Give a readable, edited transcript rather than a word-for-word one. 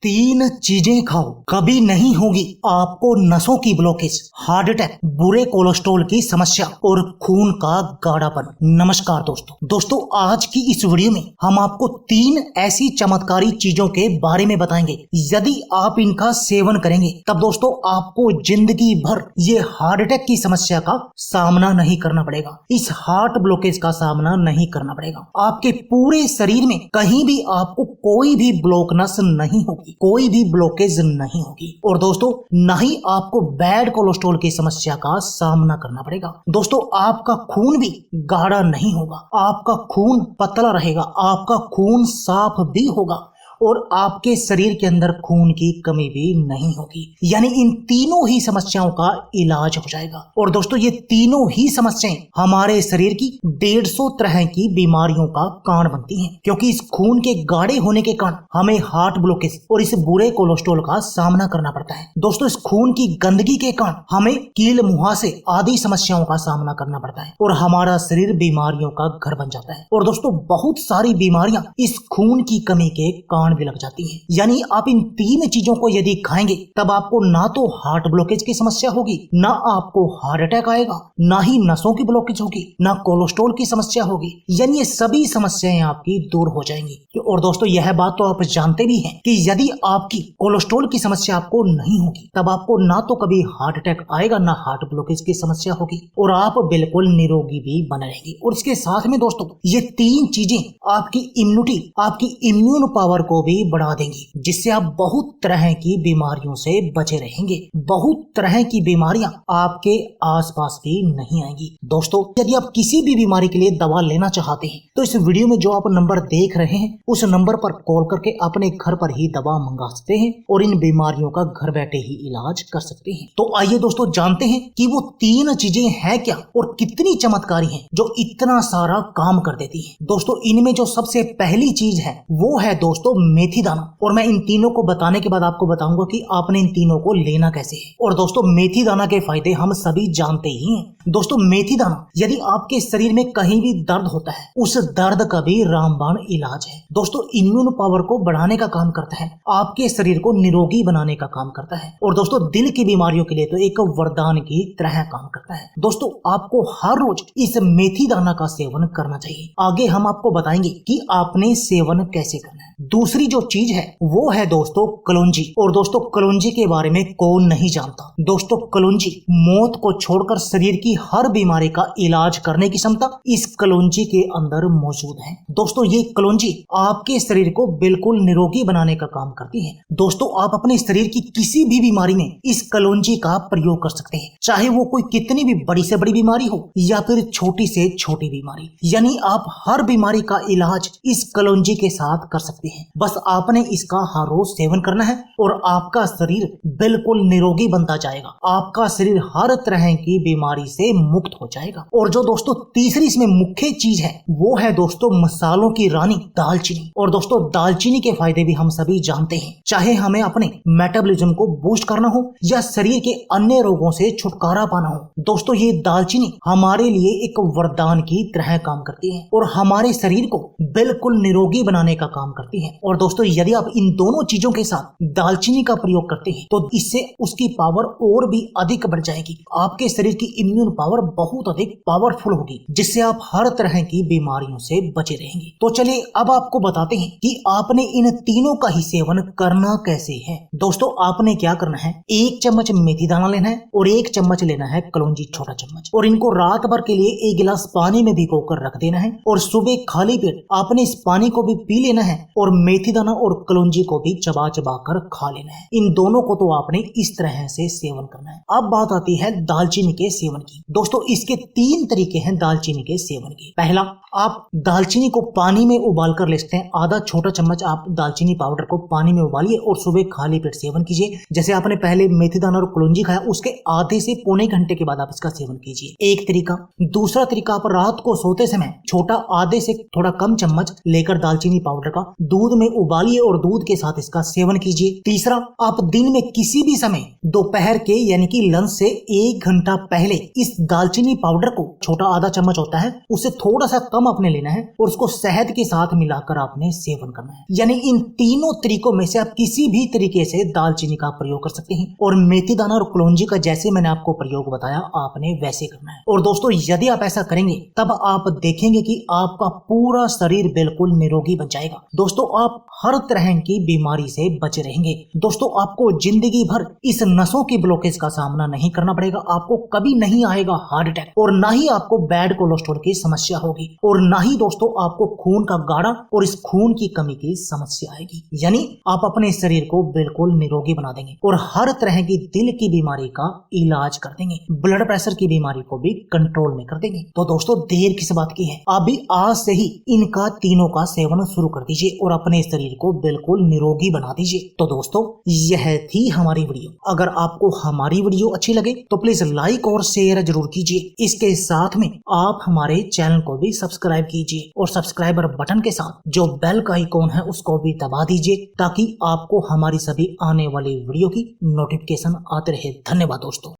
तीन चीजें खाओ, कभी नहीं होगी आपको नसों की ब्लॉकेज, हार्ट अटैक, बुरे कोलेस्ट्रॉल की समस्या और खून का गाढ़ापन। नमस्कार दोस्तों, आज की इस वीडियो में हम आपको तीन ऐसी चमत्कारी चीजों के बारे में बताएंगे। यदि आप इनका सेवन करेंगे तब दोस्तों आपको जिंदगी भर ये हार्ट अटैक की समस्या का सामना नहीं करना पड़ेगा, इस हार्ट ब्लॉकेज का सामना नहीं करना पड़ेगा। आपके पूरे शरीर में कहीं भी आपको कोई भी ब्लॉकनेस नहीं होगी, कोई भी ब्लॉकेज नहीं होगी और दोस्तों न ही आपको बैड कोलेस्ट्रॉल की समस्या का सामना करना पड़ेगा। दोस्तों आपका खून भी गाढ़ा नहीं होगा, आपका खून पतला रहेगा, आपका खून साफ भी होगा और आपके शरीर के अंदर खून की कमी भी नहीं होगी। यानी इन तीनों ही समस्याओं का इलाज हो जाएगा। और दोस्तों ये तीनों ही समस्याएं हमारे शरीर की 150 तरह की बीमारियों का कारण बनती हैं, क्योंकि इस खून के गाढ़े होने के कारण हमें हार्ट ब्लॉकेज और इस बुरे कोलेस्ट्रॉल का सामना करना पड़ता है। दोस्तों इस खून की गंदगी के कारण हमें कील मुहासे आदि समस्याओं का सामना करना पड़ता है और हमारा शरीर बीमारियों का घर बन जाता है। और दोस्तों बहुत सारी बीमारियां इस खून की कमी के कारण भी लग जाती हैं। यानी आप इन तीन चीजों को यदि खाएंगे तब आपको ना तो हार्ट ब्लॉकेज की समस्या होगी, ना आपको हार्ट अटैक आएगा, ना ही नसों की ब्लॉकेज होगी, ना कोलेस्ट्रॉल की समस्या होगी। यानी ये सभी समस्याएं आपकी दूर हो जाएंगी। और दोस्तों यह बात तो आप जानते भी हैं कि यदि आपकी कोलेस्ट्रॉल की समस्या आपको नहीं होगी तब आपको ना तो कभी हार्ट अटैक आएगा, ना हार्ट ब्लॉकेज की समस्या होगी और आप बिल्कुल निरोगी भी बने रहेंगे। और इसके साथ में दोस्तों ये तीन चीजें आपकी इम्यूनिटी, आपकी इम्यून पावर को भी बढ़ा देंगी, जिससे आप बहुत तरह की बीमारियों से बचे रहेंगे। बहुत तरह की बीमारियां आपके आसपास भी नहीं आएंगी। दोस्तों यदि आप किसी भी बीमारी के लिए दवा लेना चाहते हैं तो इस वीडियो में जो आप नंबर देख रहे हैं उस नंबर पर कॉल करके अपने घर पर ही दवा मंगा सकते हैं और इन बीमारियों का घर बैठे ही इलाज कर सकते हैं। तो आइए दोस्तों जानते हैं कि वो तीन चीजें हैं क्या और कितनी चमत्कारी हैं जो इतना सारा काम कर देती हैं। दोस्तों इनमें जो सबसे पहली चीज है वो है दोस्तों मेथी दाना। और मैं इन तीनों को बताने के बाद आपको बताऊंगा कि आपने इन तीनों को लेना कैसे है। और दोस्तों मेथी दाना के फायदे हम सभी जानते ही हैं। दोस्तों मेथी दाना यदि आपके शरीर में कहीं भी दर्द होता है उस दर्द का भी रामबाण इलाज है। दोस्तों इम्यून पावर को बढ़ाने का काम करता है, आपके शरीर को निरोगी बनाने का काम करता है और दोस्तों दिल की बीमारियों के लिए तो एक वरदान की तरह काम करता है। दोस्तों आपको हर रोज इस मेथी दाना का सेवन करना चाहिए। आगे हम आपको बताएंगे कि आपने सेवन कैसे करना है। दूसरी जो चीज है वो है दोस्तों कलौंजी। और दोस्तों कलौंजी के बारे में कौन नहीं जानता। दोस्तों कलौंजी मौत को छोड़कर शरीर की हर बीमारी का इलाज करने की क्षमता इस कलौंजी के अंदर मौजूद है। दोस्तों ये कलौंजी आपके शरीर को बिल्कुल निरोगी बनाने का काम करती है। दोस्तों आप अपने शरीर की किसी भी बीमारी में इस कलौंजी का प्रयोग कर सकते हैं, चाहे वो कोई कितनी भी बड़ी से बड़ी बीमारी हो या फिर छोटी से छोटी बीमारी। यानी आप हर बीमारी का इलाज इस कलौंजी के साथ कर सकते हैं। बस आपने इसका हर रोज सेवन करना है और आपका शरीर बिल्कुल निरोगी बनता जाएगा, आपका शरीर हर तरह की बीमारी से मुक्त हो जाएगा। और जो दोस्तों तीसरी इसमें मुख्य चीज है वो है दोस्तों मसालों की रानी दालचीनी। और दोस्तों दालचीनी के फायदे भी हम सभी जानते हैं, चाहे हमें अपने मेटाबॉलिज्म को बूस्ट करना हो या शरीर के अन्य रोगों से छुटकारा पाना हो। दोस्तों ये दालचीनी हमारे लिए एक वरदान की तरह काम करती है और हमारे शरीर को बिल्कुल निरोगी बनाने का काम करती है। और दोस्तों यदि आप इन दोनों चीजों के साथ दालचीनी का प्रयोग करते हैं तो इससे उसकी पावर और भी अधिक बढ़ जाएगी। आपके शरीर की इम्यून पावर बहुत अधिक पावरफुल होगी, जिससे आप हर तरह की बीमारियों से बचे रहेंगे। तो चलिए अब आपको बताते हैं कि आपने इन तीनों का ही सेवन करना कैसे है। दोस्तों आपने क्या करना है, 1 चम्मच मेथी दाना लेना है और 1 चम्मच लेना है कलौंजी छोटा चम्मच, और इनको रात भर के लिए 1 गिलास पानी में भिगोकर रख देना है और सुबह खाली पेट आपने इस पानी को भी पी लेना है और मेथी दाना और कलौंजी को भी चबा चबा कर खा लेना है। इन दोनों को तो आपने इस तरह से सेवन करना है। अब बात आती है दालचीनी के सेवन की। दोस्तों इसके 3 तरीके हैं दालचीनी के सेवन के। पहला, आप दालचीनी को पानी में उबाल कर ले सकते हैं। आधा छोटा चम्मच आप दालचीनी पाउडर को पानी में उबालिए और सुबह खाली पेट सेवन कीजिए। जैसे आपने पहले मेथी दाना और कलौंजी खाया उसके आधे से पौने घंटे के बाद आप इसका सेवन कीजिए, एक तरीका। दूसरा तरीका, आप रात को सोते समय छोटा आधे से थोड़ा कम चम्मच लेकर दालचीनी पाउडर का दूध में उबालिए और दूध के साथ इसका सेवन कीजिए। तीसरा, आप दिन में किसी भी समय दोपहर के यानी कि लंच से 1 घंटा पहले इस दालचीनी पाउडर को, छोटा आधा चम्मच होता है, उससे थोड़ा सा कम कम आपने लेना है और उसको शहद के साथ मिलाकर आपने सेवन करना है। यानी इन तीनों तरीकों में से आप किसी भी तरीके से दालचीनी का प्रयोग कर सकते हैं और मेथी दाना और कलौंजी का जैसे मैंने आपको प्रयोग बताया आपने वैसे करना है। और दोस्तों यदि आप ऐसा करेंगे तब आप देखेंगे कि आपका पूरा शरीर बिल्कुल निरोगी बन जाएगा। दोस्तों आप हर तरह की बीमारी से बचे रहेंगे। दोस्तों आपको जिंदगी भर इस नसों की ब्लॉकेज का सामना नहीं करना पड़ेगा। आपको कभी नहीं आएगा हार्ट अटैक और ना ही आपको बैड कोलेस्ट्रॉल की समस्या होगी और ना ही दोस्तों आपको खून का गाढ़ा और इस खून की कमी की समस्या आएगी। यानी आप अपने शरीर को बिल्कुल निरोगी बना देंगे और हर तरह की दिल की बीमारी का इलाज कर देंगे, ब्लड प्रेशर की बीमारी को भी कंट्रोल में कर देंगे। तो दोस्तों देर किस बात की है, आप भी आज से ही इनका तीनों का सेवन शुरू कर दीजिए और अपने शरीर को बिल्कुल निरोगी बना दीजिए। तो दोस्तों यह थी हमारी वीडियो। अगर आपको हमारी वीडियो अच्छी लगे तो प्लीज लाइक और शेयर जरूर कीजिए। इसके साथ में आप हमारे चैनल को भी सब्सक्राइब कीजिए और सब्सक्राइबर बटन के साथ जो बेल का आइकॉन है उसको भी दबा दीजिए ताकि आपको हमारी सभी आने वाली वीडियो की नोटिफिकेशन आते रहे। धन्यवाद दोस्तों।